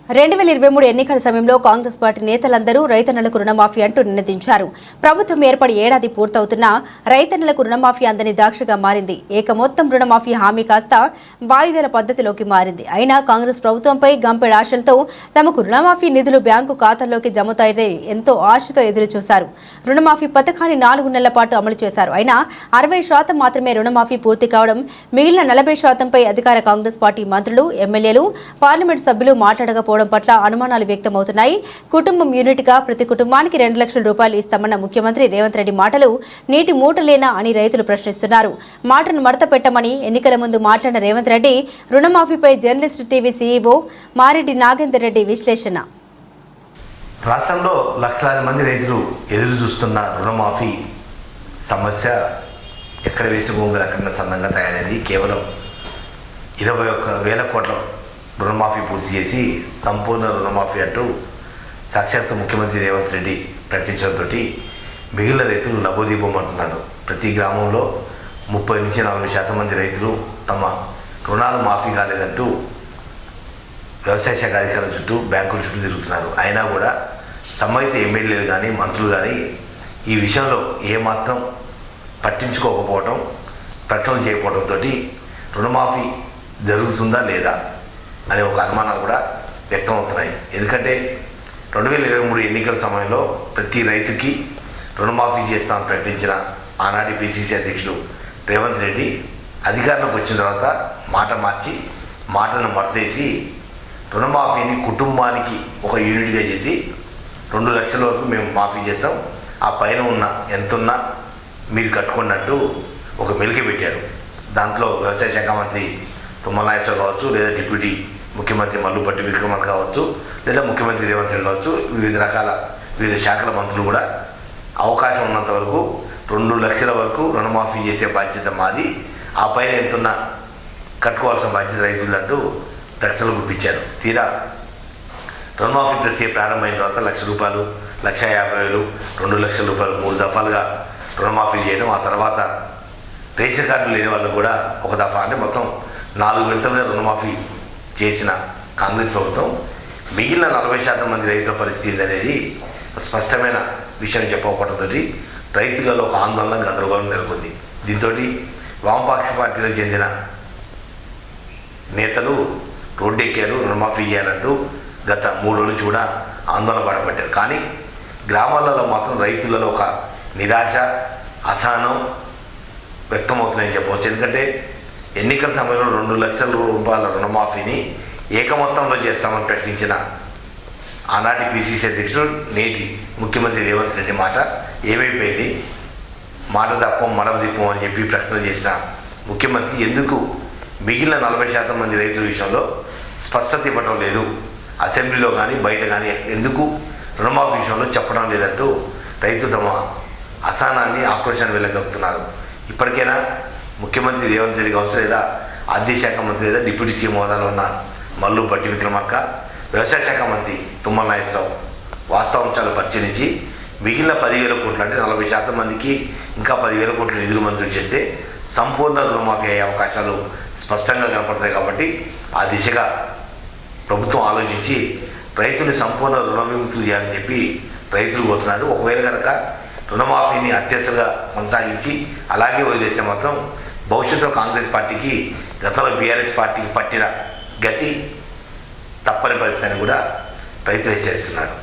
2023 ఎన్నికల సమయంలో కాంగ్రెస్ పార్టీ నేతలందరూ రైతన్నలకు రుణమాఫీ అంటూ నినదించారు. ప్రభుత్వం ఏర్పడి ఏడాది పూర్తవుతున్నా రైతన్నలకు రుణమాఫీ అందని దాక్షగా మారింది. మొత్తం రుణమాఫీ హామీ కాస్త వాయిదాల పద్ధతిలోకి మారింది. అయినా కాంగ్రెస్ ప్రభుత్వంపై గంపెడు ఆశలతో తమకు రుణమాఫీ నిధులు బ్యాంకు ఖాతాల్లోకి జమతాయని ఎంతో ఆశతో ఎదురు చూశారు. రుణమాఫీ పథకాన్ని 4 నెలల పాటు అమలు చేశారు. అయినా 60% మాత్రమే రుణమాఫీ పూర్తి కావడం, మిగిలిన 40%పై అధికార కాంగ్రెస్ పార్టీ మంత్రులు, ఎమ్మెల్యేలు, పార్లమెంట్ సభ్యులు మాట్లాడకపోవడం పట్ల అనుమానాలు వ్యక్తమవుతున్నాయి. కుటుంబం యూనిట్గా ప్రతి కుటుంబానికి 2 లక్షల రూపాయలు ఇస్తామన్న ముఖ్యమంత్రి రేవంత్ రెడ్డి మాటలు నీటి మూటలేనా అని రైతులు ప్రశ్నిస్తున్నారు. మాటను మడత పెట్టమని ఎన్నికల ముందు మాట్లాడిన రేవంత్ రెడ్డి రుణమాఫీపై journalist TV CEO Mareddy Nagender Reddy విశ్లేషణ. రాష్ట్రంలో లక్షలాది మంది రైతులు ఎదురు చూస్తున్న రుణమాఫీ సమస్య ఎక్కడ వేసిన గోంగూర అక్కడ సన్నంగా తయారైంది. కేవలం 21,000 కోట్ల రుణమాఫీ పూర్తి చేసి సంపూర్ణ రుణమాఫీ అంటూ సాక్షాత్ ముఖ్యమంత్రి రేవంత్ రెడ్డి ప్రకటించడంతో మిగిలిన రైతులు లబోదీపమంటున్నారు. ప్రతి గ్రామంలో 30 నుంచి 40% మంది రైతులు తమ రుణాలు మాఫీ కాలేదంటూ వ్యవసాయ శాఖ అధికారుల చుట్టూ బ్యాంకుల చుట్టూ తిరుగుతున్నారు. అయినా కూడా సంబంధిత ఎమ్మెల్యేలు కానీ మంత్రులు కానీ ఈ విషయంలో ఏమాత్రం పట్టించుకోకపోవటం, ప్రకటన చేయకపోవడంతో రుణమాఫీ జరుగుతుందా లేదా అనే ఒక అనుమానాలు కూడా వ్యక్తమవుతున్నాయి. ఎందుకంటే 2023 ఎన్నికల సమయంలో ప్రతి రైతుకి రుణమాఫీ చేస్తామని ప్రకటించిన ఆనాటి పిసిసి అధ్యక్షుడు రేవంత్ రెడ్డి అధికారంలోకి వచ్చిన తర్వాత మాట మార్చి మాటను మడతేసి రుణమాఫీని కుటుంబానికి ఒక యూనిట్గా చేసి 2 లక్షల వరకు మేము మాఫీ చేస్తాం, ఆ పైన ఉన్న ఎంతున్నా మీరు కట్టుకున్నట్టు ఒక మెలిక పెట్టారు. దాంట్లో వ్యవసాయ శాఖ మంత్రి తుమ్మల నాగేశ్వరరావు కావచ్చు, లేదా డిప్యూటీ ముఖ్యమంత్రి మల్లుపట్టి విక్రమార్క కావచ్చు, లేదా ముఖ్యమంత్రి రేవంత్ రెడ్డి కావచ్చు, వివిధ శాఖల మంత్రులు కూడా అవకాశం ఉన్నంత వరకు 2 లక్షల వరకు రుణమాఫీ చేసే బాధ్యత మాది, ఆ పైన ఎంతున్నా కట్టుకోవాల్సిన బాధ్యత రైతులంటూ ప్రకటనలు గుప్పించారు. తీరా రుణమాఫీ ప్రక్రియ ప్రారంభమైన తర్వాత 1 లక్ష రూపాయలు, 1,50,000, 2 లక్షల రూపాయలు 3 దఫాలుగా రుణమాఫీ చేయడం, ఆ తర్వాత రేషన్ కార్డులు లేని వాళ్ళు కూడా ఒక దఫా అంటే మొత్తం 4 విడతలుగా రుణమాఫీ చేసిన కాంగ్రెస్ ప్రభుత్వం మిగిలిన 40% మంది రైతుల పరిస్థితి అనేది స్పష్టమైన విషయం చెప్పకపోవడంతో రైతులలో ఒక ఆందోళన, గందరగోళం నెలకొంది. దీంతో వామపక్ష పార్టీలకు చెందిన నేతలు రోడ్డెక్కారు. రుణమాఫీ చేయాలంటూ గత 3 రోజుల నుంచి కూడా ఆందోళన పడబట్టారు. కానీ గ్రామాలలో మాత్రం రైతులలో ఒక నిరాశ, అసహనం వ్యక్తమవుతున్నాయని చెప్పవచ్చు. ఎందుకంటే ఎన్నికల సమయంలో 2 లక్షల రూపాయల రుణమాఫీని ఏకమొత్తంలో చేస్తామని ప్రకటించిన ఆనాటి పిసిసి అధ్యక్షుడు నేటి ముఖ్యమంత్రి రేవంత్ రెడ్డి మాట ఏమైపోయింది? మాట తప్పం మడమ తిప్పం అని చెప్పి ప్రకటన చేసిన ముఖ్యమంత్రి ఎందుకు మిగిలిన 40% మంది రైతుల విషయంలో స్పష్టత ఇవ్వటం లేదు? అసెంబ్లీలో కానీ బయట కానీ ఎందుకు రుణమాఫీ విషయంలో చెప్పడం లేదంటూ రైతులు తమ అసహనాన్ని, ఆక్రోశాన్ని వెళ్ళగలుగుతున్నారు. ఇప్పటికైనా ముఖ్యమంత్రి రేవంత్ రెడ్డి కావచ్చు, లేదా ఆర్థిక శాఖ మంత్రి, లేదా డిప్యూటీ సీఎం హోదాలో ఉన్న మల్లుపట్టి విక్రమార్క, వ్యవసాయ శాఖ మంత్రి తుమ్మల నాగేశ్వరరావు వాస్తవాంశాలు పరిశీలించి మిగిలిన 10,000 కోట్లు అంటే 40% మందికి ఇంకా 10,000 కోట్లు నిధులు మంజూరు చేస్తే సంపూర్ణ రుణమాఫీ అయ్యే అవకాశాలు స్పష్టంగా కనపడతాయి. కాబట్టి ఆ దిశగా ప్రభుత్వం ఆలోచించి రైతుని సంపూర్ణ రుణ విముక్తులు చేయాలని చెప్పి రైతులు కోరుతున్నారు. ఒకవేళ కనుక రుణమాఫీని అత్యవసరంగా కొనసాగించి అలాగే వదిలేస్తే మాత్రం భవిష్యత్తులో కాంగ్రెస్ పార్టీకి గతంలో బీఆర్ఎస్ పార్టీకి పట్టిన గతి తప్పని పరిస్థితి అని కూడా రైతులు హెచ్చరిస్తున్నారు.